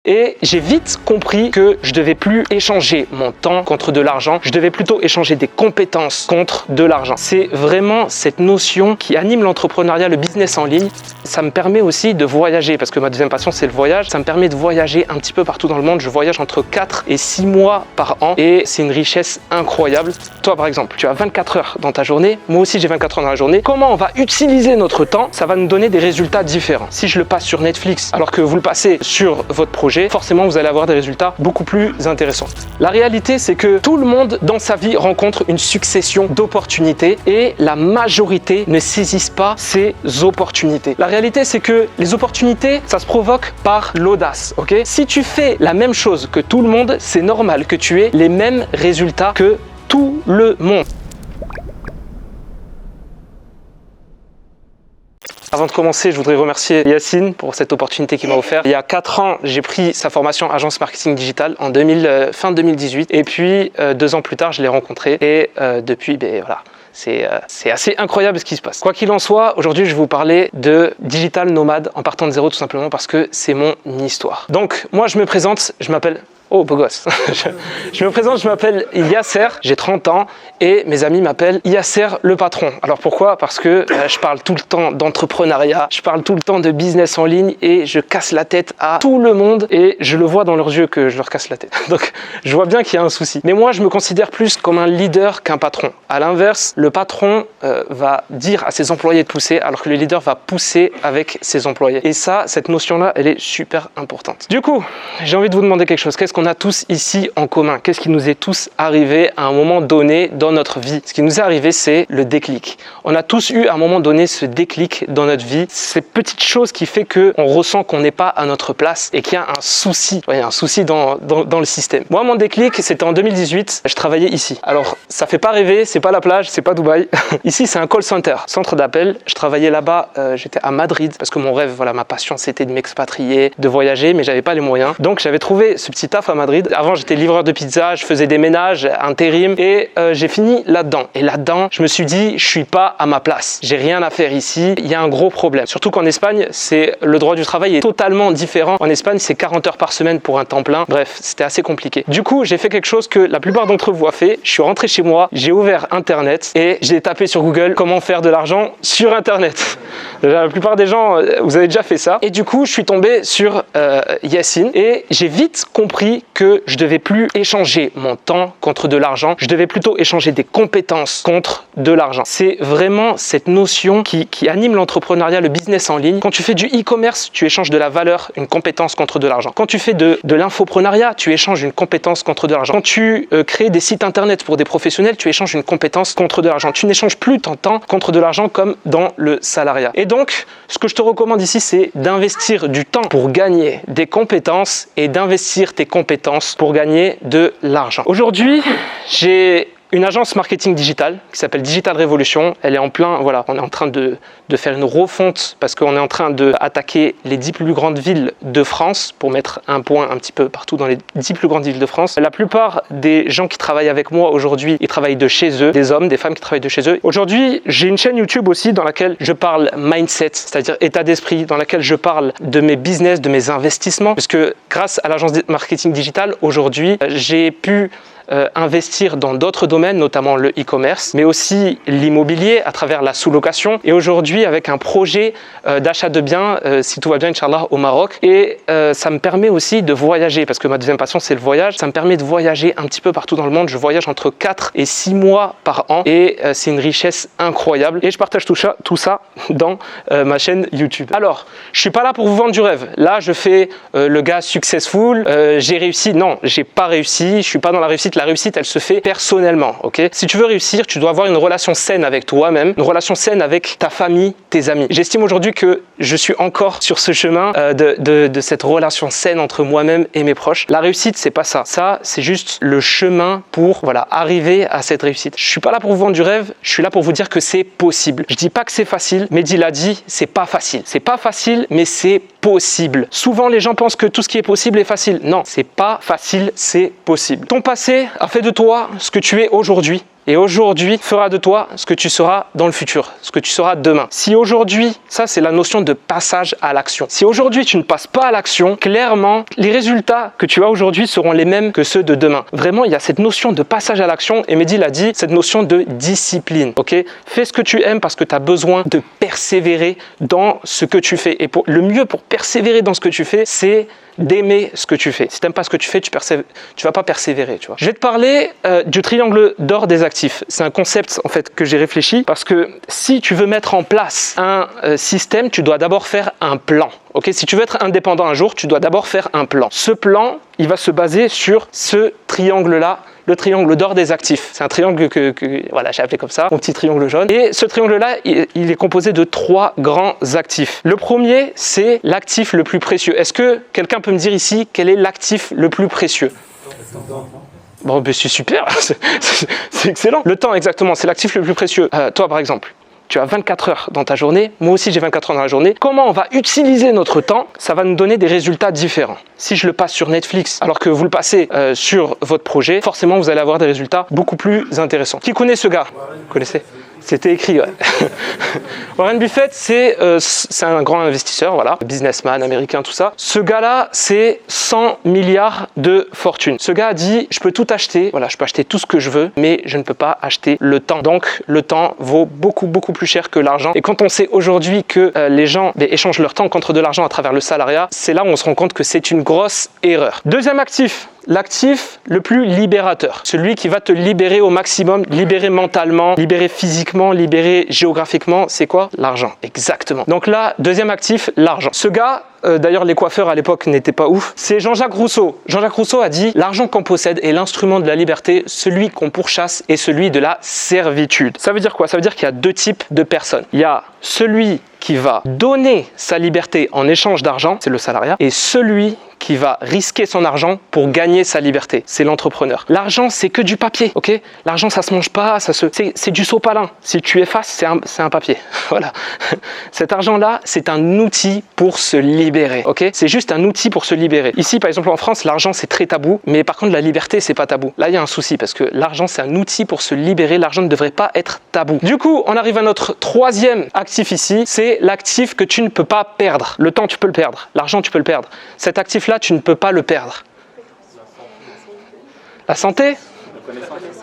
Et j'ai vite compris que je devais plus échanger mon temps contre de l'argent, je devais plutôt échanger des compétences contre de l'argent. C'est vraiment cette notion qui anime l'entrepreneuriat, le business en ligne. Ça me permet aussi de voyager, parce que ma deuxième passion c'est le voyage. Ça me permet de voyager un petit peu partout dans le monde. Je voyage entre 4 et 6 mois par an et c'est une richesse incroyable. Toi par exemple, tu as 24 heures dans ta journée, moi aussi j'ai 24 heures dans la journée. Comment on va utiliser notre temps, ça va nous donner des résultats différents. Si je le passe sur Netflix alors que vous le passez sur votre projet, forcément vous allez avoir des résultats beaucoup plus intéressants. La réalité c'est que tout le monde dans sa vie rencontre une succession d'opportunités et la majorité ne saisissent pas ces opportunités. La réalité c'est que les opportunités ça se provoque par l'audace, ok? Si tu fais la même chose que tout le monde, c'est normal que tu aies les mêmes résultats que tout le monde. Avant de commencer, je voudrais remercier Yacine pour cette opportunité qu'il m'a offerte. Il y a 4 ans, j'ai pris sa formation agence marketing digital en fin 2018 et puis 2 ans plus tard, je l'ai rencontré et depuis, voilà. C'est assez incroyable ce qui se passe. Quoi qu'il en soit, aujourd'hui, je vais vous parler de digital nomade en partant de zéro tout simplement parce que c'est mon histoire. Donc, moi, je me présente, je m'appelle... Oh, beau gosse. Je me présente, je m'appelle Yasser, j'ai 30 ans et mes amis m'appellent Yasser le patron. Alors pourquoi? Parce que je parle tout le temps d'entrepreneuriat, je parle tout le temps de business en ligne et je casse la tête à tout le monde et je le vois dans leurs yeux que je leur casse la tête. Donc je vois bien qu'il y a un souci. Mais moi, je me considère plus comme un leader qu'un patron. À l'inverse, le patron va dire à ses employés de pousser alors que le leader va pousser avec ses employés. Et ça, cette notion-là, elle est super importante. Du coup, j'ai envie de vous demander quelque chose. Qu'est-ce qu'on a tous ici en commun? Qu'est-ce qui nous est tous arrivé à un moment donné dans notre vie? Ce qui nous est arrivé, c'est le déclic. On a tous eu à un moment donné ce déclic dans notre vie, cette petite chose qui fait qu'on ressent qu'on n'est pas à notre place et qu'il y a un souci, dans le système. Moi, mon déclic, c'était en 2018, je travaillais ici. Alors, ça fait pas rêver, c'est pas la plage, c'est pas Dubaï. Ici, c'est un call center, centre d'appel. Je travaillais là-bas, j'étais à Madrid parce que mon rêve, ma passion, c'était de m'expatrier, de voyager, mais j'avais pas les moyens. Donc, j'avais trouvé ce petit taf à Madrid. Avant, j'étais livreur de pizza, je faisais des ménages, intérim et j'ai fini là-dedans. Et là-dedans, je me suis dit, je suis pas à ma place. J'ai rien à faire ici. Il y a un gros problème. Surtout qu'en Espagne, le droit du travail est totalement différent. En Espagne, c'est 40 heures par semaine pour un temps plein. Bref, c'était assez compliqué. Du coup, j'ai fait quelque chose que la plupart d'entre vous a fait. Je suis rentré chez moi, j'ai ouvert Internet et j'ai tapé sur Google comment faire de l'argent sur Internet. La plupart des gens, vous avez déjà fait ça. Et du coup, je suis tombé sur Yacine et j'ai vite compris que je devais plus échanger mon temps contre de l'argent, je devais plutôt échanger des compétences contre de l'argent. C'est vraiment cette notion qui anime l'entrepreneuriat, le business en ligne. Quand tu fais du e-commerce, tu échanges de la valeur, une compétence contre de l'argent. Quand tu fais de l'infoprenariat, tu échanges une compétence contre de l'argent. Quand tu crées des sites internet pour des professionnels, tu échanges une compétence contre de l'argent. Tu n'échanges plus ton temps contre de l'argent comme dans le salariat. Et donc, ce que je te recommande ici, c'est d'investir du temps pour gagner des compétences et d'investir tes compétences pour gagner de l'argent. Aujourd'hui, j'ai une agence marketing digital qui s'appelle Digital Révolution. Elle est en plein, on est en train de faire une refonte parce qu'on est en train d'attaquer les 10 plus grandes villes de France pour mettre un point un petit peu partout dans les 10 plus grandes villes de France. La plupart des gens qui travaillent avec moi aujourd'hui, ils travaillent de chez eux, des hommes, des femmes qui travaillent de chez eux. Aujourd'hui, j'ai une chaîne YouTube aussi dans laquelle je parle mindset, c'est-à-dire état d'esprit, dans laquelle je parle de mes business, de mes investissements, parce que grâce à l'agence marketing digital, aujourd'hui, j'ai pu investir dans d'autres domaines, notamment le e-commerce, mais aussi l'immobilier à travers la sous-location. Et aujourd'hui, avec un projet d'achat de biens, si tout va bien, Inch'Allah, au Maroc. Et ça me permet aussi de voyager, parce que ma deuxième passion, c'est le voyage. Ça me permet de voyager un petit peu partout dans le monde. Je voyage entre 4 et 6 mois par an. Et c'est une richesse incroyable. Et je partage tout ça dans ma chaîne YouTube. Alors, je suis pas là pour vous vendre du rêve. Là, je fais le gars successful. J'ai réussi. Non, j'ai pas réussi. Je suis pas dans la réussite. La réussite, elle se fait personnellement, ok? Si tu veux réussir, tu dois avoir une relation saine avec toi-même, une relation saine avec ta famille, tes amis. J'estime aujourd'hui que je suis encore sur ce chemin de cette relation saine entre moi-même et mes proches. La réussite, c'est pas ça. Ça, c'est juste le chemin pour, arriver à cette réussite. Je suis pas là pour vous vendre du rêve, je suis là pour vous dire que c'est possible. Je dis pas que c'est facile, Mehdi l'a dit, c'est pas facile. C'est pas facile, mais c'est possible. Souvent, les gens pensent que tout ce qui est possible est facile. Non, c'est pas facile, c'est possible. Ton passé a fait de toi ce que tu es aujourd'hui. et aujourd'hui fera de toi ce que tu seras dans le futur, ce que tu seras demain. Si aujourd'hui, ça c'est la notion de passage à l'action. Si aujourd'hui tu ne passes pas à l'action, clairement, les résultats que tu as aujourd'hui seront les mêmes que ceux de demain. Vraiment, il y a cette notion de passage à l'action et Mehdi l'a dit, cette notion de discipline. Ok, fais ce que tu aimes parce que tu as besoin de persévérer dans ce que tu fais. Et le mieux pour persévérer dans ce que tu fais, c'est d'aimer ce que tu fais. Si tu n'aimes pas ce que tu fais, tu vas pas persévérer. Tu vois. Je vais te parler du triangle d'or des actifs. C'est un concept en fait que j'ai réfléchi parce que si tu veux mettre en place un système, tu dois d'abord faire un plan. Okay, si tu veux être indépendant un jour, tu dois d'abord faire un plan. Ce plan, il va se baser sur ce triangle-là, le triangle d'or des actifs. C'est un triangle que voilà, j'ai appelé comme ça, mon petit triangle jaune. Et ce triangle-là, il est composé de 3 grands actifs. Le premier, c'est l'actif le plus précieux. Est-ce que quelqu'un peut me dire ici quel est l'actif le plus précieux? Bon, ben c'est super, c'est excellent. Le temps, exactement, c'est l'actif le plus précieux. Toi, par exemple, tu as 24 heures dans ta journée, moi aussi j'ai 24 heures dans la journée. Comment on va utiliser notre temps? Ça va nous donner des résultats différents. Si je le passe sur Netflix, alors que vous le passez sur votre projet, forcément vous allez avoir des résultats beaucoup plus intéressants. Qui connaît ce gars? Vous connaissez? C'était écrit, ouais. Warren Buffett, c'est un grand investisseur, voilà, businessman américain, tout ça. Ce gars-là, c'est 100 milliards de fortune. Ce gars a dit, je peux tout acheter, voilà, je peux acheter tout ce que je veux, mais je ne peux pas acheter le temps. Donc, le temps vaut beaucoup, beaucoup plus cher que l'argent. Et quand on sait aujourd'hui que les gens échangent leur temps contre de l'argent à travers le salariat, c'est là où on se rend compte que c'est une grosse erreur. Deuxième actif. L'actif le plus libérateur, celui qui va te libérer au maximum, libérer mentalement, libérer physiquement, libérer géographiquement, c'est quoi? L'argent, exactement. Donc là, deuxième actif, l'argent. Ce gars, d'ailleurs les coiffeurs à l'époque n'étaient pas ouf, c'est Jean-Jacques Rousseau. Jean-Jacques Rousseau a dit « L'argent qu'on possède est l'instrument de la liberté, celui qu'on pourchasse est celui de la servitude ». Ça veut dire quoi? Ça veut dire qu'il y a 2 types de personnes. Il y a celui qui va donner sa liberté en échange d'argent, c'est le salariat, et celui qui va risquer son argent pour gagner sa liberté, c'est l'entrepreneur. L'argent, c'est que du papier, ok? L'argent, ça se mange pas, c'est du sopalin. Si tu effaces, c'est un papier. Voilà. Cet argent-là, c'est un outil pour se libérer, ok? C'est juste un outil pour se libérer. Ici, par exemple, en France, l'argent, c'est très tabou, mais par contre, la liberté, c'est pas tabou. Là, il y a un souci parce que l'argent, c'est un outil pour se libérer. L'argent ne devrait pas être tabou. Du coup, on arrive à notre 3e actif ici, c'est l'actif que tu ne peux pas perdre. Le temps, tu peux le perdre. L'argent, tu peux le perdre. Cet actif-là, tu ne peux pas le perdre. La santé?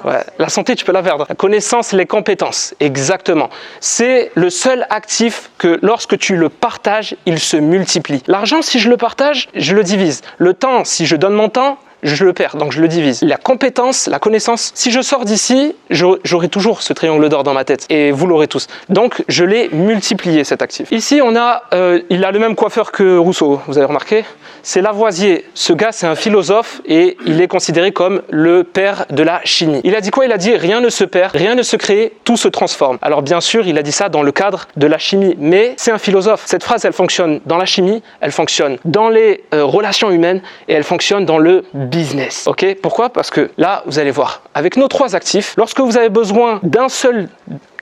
Ouais, la santé, tu peux la perdre. La connaissance, les compétences, exactement. C'est le seul actif que lorsque tu le partages, il se multiplie. L'argent, si je le partage, je le divise. Le temps, si je donne mon temps, je le perds, donc je le divise. La compétence, la connaissance, si je sors d'ici, j'aurai toujours ce triangle d'or dans ma tête et vous l'aurez tous. Donc je l'ai multiplié cet actif. Ici on a, il a le même coiffeur que Rousseau, vous avez remarqué? C'est Lavoisier. Ce gars c'est un philosophe et il est considéré comme le père de la chimie. Il a dit quoi? Il a dit rien ne se perd, rien ne se crée, tout se transforme. Alors bien sûr il a dit ça dans le cadre de la chimie, mais c'est un philosophe. Cette phrase elle fonctionne dans la chimie, elle fonctionne dans les relations humaines et elle fonctionne dans le business. Ok? Pourquoi? Parce que là, vous allez voir, avec nos 3 actifs, lorsque vous avez besoin d'un seul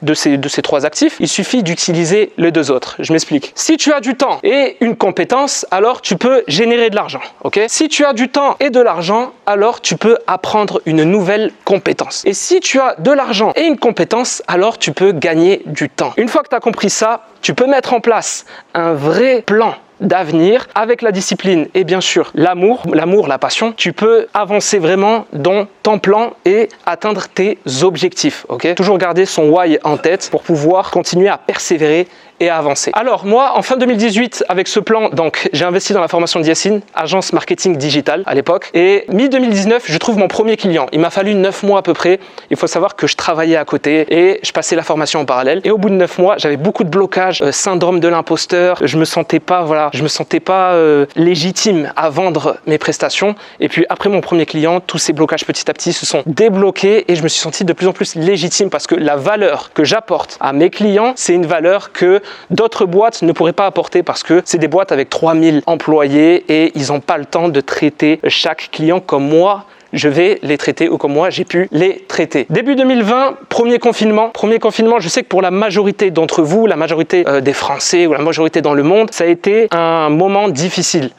de ces 3 actifs, il suffit d'utiliser les 2 autres. Je m'explique. Si tu as du temps et une compétence, alors tu peux générer de l'argent. Ok? Si tu as du temps et de l'argent, alors tu peux apprendre une nouvelle compétence. Et si tu as de l'argent et une compétence, alors tu peux gagner du temps. Une fois que tu as compris ça, tu peux mettre en place un vrai plan d'avenir avec la discipline et bien sûr l'amour, la passion. Tu peux avancer vraiment dans ton plan et atteindre tes objectifs. Ok? Toujours garder son why en tête pour pouvoir continuer à persévérer et à avancer. Alors moi, en fin 2018, avec ce plan, donc j'ai investi dans la formation de Yacine, agence marketing digital à l'époque, et mi-2019, je trouve mon premier client. Il m'a fallu 9 mois à peu près. Il faut savoir que je travaillais à côté et je passais la formation en parallèle. Et au bout de 9 mois, j'avais beaucoup de blocages, syndrome de l'imposteur. Je me sentais pas, légitime à vendre mes prestations. Et puis après mon premier client, tous ces blocages petit à petit se sont débloqués et je me suis senti de plus en plus légitime parce que la valeur que j'apporte à mes clients, c'est une valeur que d'autres boîtes ne pourraient pas apporter parce que c'est des boîtes avec 3000 employés et ils n'ont pas le temps de traiter chaque client comme moi je vais les traiter ou comme moi, j'ai pu les traiter. Début 2020, premier confinement. Premier confinement, je sais que pour la majorité d'entre vous, la majorité des Français ou la majorité dans le monde, ça a été un moment difficile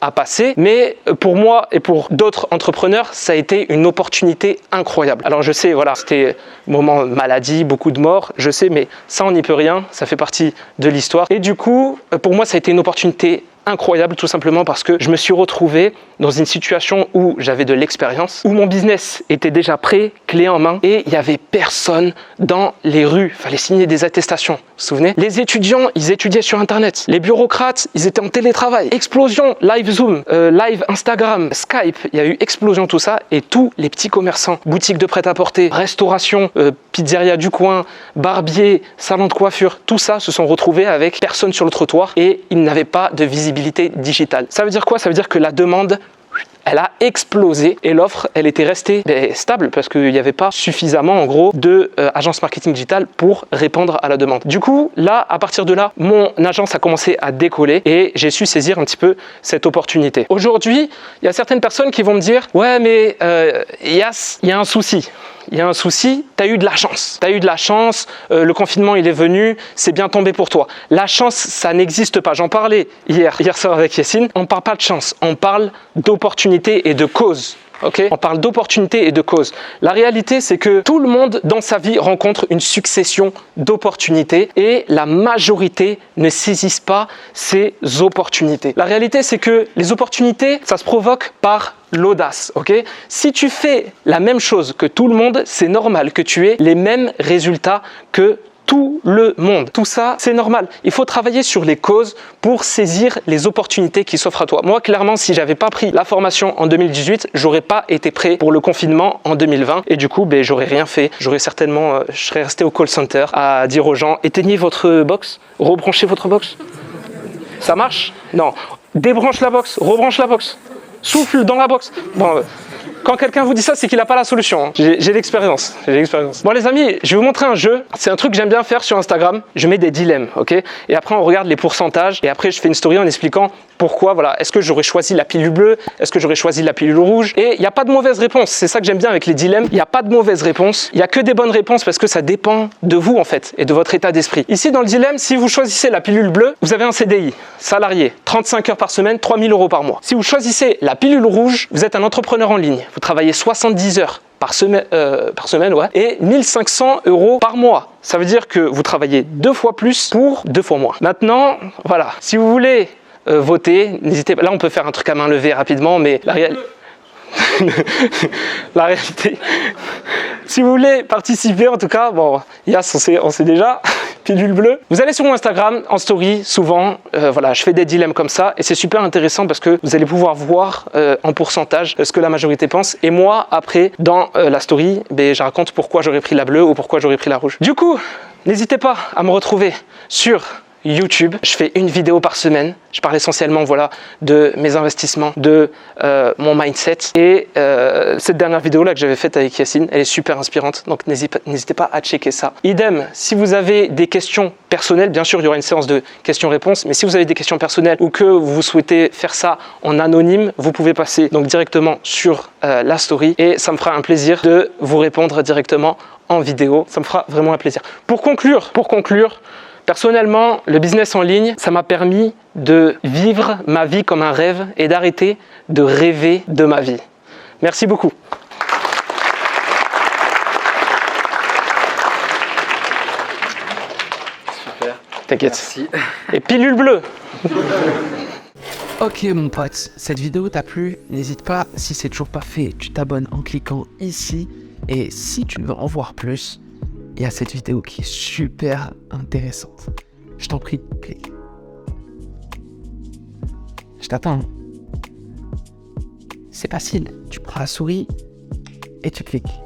à passer. Mais pour moi et pour d'autres entrepreneurs, ça a été une opportunité incroyable. Alors je sais, voilà, c'était moment maladie, beaucoup de morts, je sais, mais ça on n'y peut rien, ça fait partie de l'histoire. Et du coup, pour moi, ça a été une opportunité incroyable, tout simplement parce que je me suis retrouvé dans une situation où j'avais de l'expérience, où mon business était déjà prêt, clé en main, et il n'y avait personne dans les rues. Il fallait signer des attestations, vous vous souvenez? Les étudiants, ils étudiaient sur Internet. Les bureaucrates, ils étaient en télétravail. Explosion, live Zoom, live Instagram, Skype, il y a eu explosion tout ça, et tous les petits commerçants, boutiques de prêt-à-porter, restauration, pizzeria du coin, barbier, salon de coiffure, tout ça se sont retrouvés avec personne sur le trottoir et ils n'avaient pas de visibilité digitale. Ça veut dire quoi? Ça veut dire que la demande, elle a explosé et l'offre, elle était restée stable parce qu'il n'y avait pas suffisamment, en gros, d'agences marketing digital pour répondre à la demande. Du coup, là, à partir de là, mon agence a commencé à décoller et j'ai su saisir un petit peu cette opportunité. Aujourd'hui, il y a certaines personnes qui vont me dire « Ouais, mais Yass, il y a un souci. Il y a un souci, tu as eu de la chance. Tu as eu de la chance, le confinement il est venu, c'est bien tombé pour toi. La chance, ça n'existe pas. J'en parlais hier soir avec Yacine. On ne parle pas de chance, on parle d'opportunité et de cause. Okay, on parle d'opportunités et de causes. La réalité, c'est que tout le monde dans sa vie rencontre une succession d'opportunités et la majorité ne saisissent pas ces opportunités. La réalité, c'est que les opportunités, ça se provoque par l'audace. Okay, si tu fais la même chose que tout le monde, c'est normal que tu aies les mêmes résultats que tout le monde. Tout ça, c'est normal. Il faut travailler sur les causes pour saisir les opportunités qui s'offrent à toi. Moi, clairement, si j'avais pas pris la formation en 2018, j'aurais pas été prêt pour le confinement en 2020 et du coup, j'aurais rien fait. J'aurais certainement, je serais resté au call center à dire aux gens, éteignez votre box, rebranchez votre box. Ça marche? Non. Débranche la box, rebranche la box. Souffle dans la box. Bon, quand quelqu'un vous dit ça, c'est qu'il n'a pas la solution. Hein. J'ai l'expérience. Bon les amis, je vais vous montrer un jeu. C'est un truc que j'aime bien faire sur Instagram. Je mets des dilemmes, ok? Et après on regarde les pourcentages. Et après je fais une story en expliquant pourquoi. Voilà, est-ce que j'aurais choisi la pilule bleue? Est-ce que j'aurais choisi la pilule rouge? Et il n'y a pas de mauvaise réponse. C'est ça que j'aime bien avec les dilemmes. Il n'y a pas de mauvaise réponse. Il n'y a que des bonnes réponses parce que ça dépend de vous en fait et de votre état d'esprit. Ici dans le dilemme, si vous choisissez la pilule bleue, vous avez un CDI, salarié, 35 heures par semaine, 3 000 € par mois. Si vous choisissez la pilule rouge, vous êtes un entrepreneur en ligne. Vous travaillez 70 heures par semaine, ouais, et 1 500 € par mois. Ça veut dire que vous travaillez 2 fois plus pour 2 fois moins. Maintenant, voilà, si vous voulez voter, n'hésitez pas. Là, on peut faire un truc à main levée rapidement, mais la réalité, si vous voulez participer, en tout cas, bon, Yass, on sait déjà, pilule bleue. Vous allez sur mon Instagram, en story, souvent, voilà, je fais des dilemmes comme ça, et c'est super intéressant parce que vous allez pouvoir voir en pourcentage ce que la majorité pense, et moi, après, dans la story, je raconte pourquoi j'aurais pris la bleue ou pourquoi j'aurais pris la rouge. Du coup, n'hésitez pas à me retrouver sur YouTube. Je fais une vidéo par semaine. Je parle essentiellement voilà, de mes investissements, de mon mindset. Et cette dernière vidéo-là que j'avais faite avec Yacine, elle est super inspirante. Donc n'hésitez pas à checker ça. Idem, si vous avez des questions personnelles, bien sûr, il y aura une séance de questions-réponses. Mais si vous avez des questions personnelles ou que vous souhaitez faire ça en anonyme, vous pouvez passer donc directement sur la story. Et ça me fera un plaisir de vous répondre directement en vidéo. Ça me fera vraiment un plaisir. Pour conclure, personnellement, le business en ligne, ça m'a permis de vivre ma vie comme un rêve et d'arrêter de rêver de ma vie. Merci beaucoup. Super. T'inquiète. Merci. Et pilule bleue. Ok mon pote, cette vidéo t'a plu? N'hésite pas, si c'est toujours pas fait, tu t'abonnes en cliquant ici. Et si tu veux en voir plus, il y a cette vidéo qui est super intéressante. Je t'en prie, clique. Je t'attends. C'est facile. Tu prends la souris et tu cliques.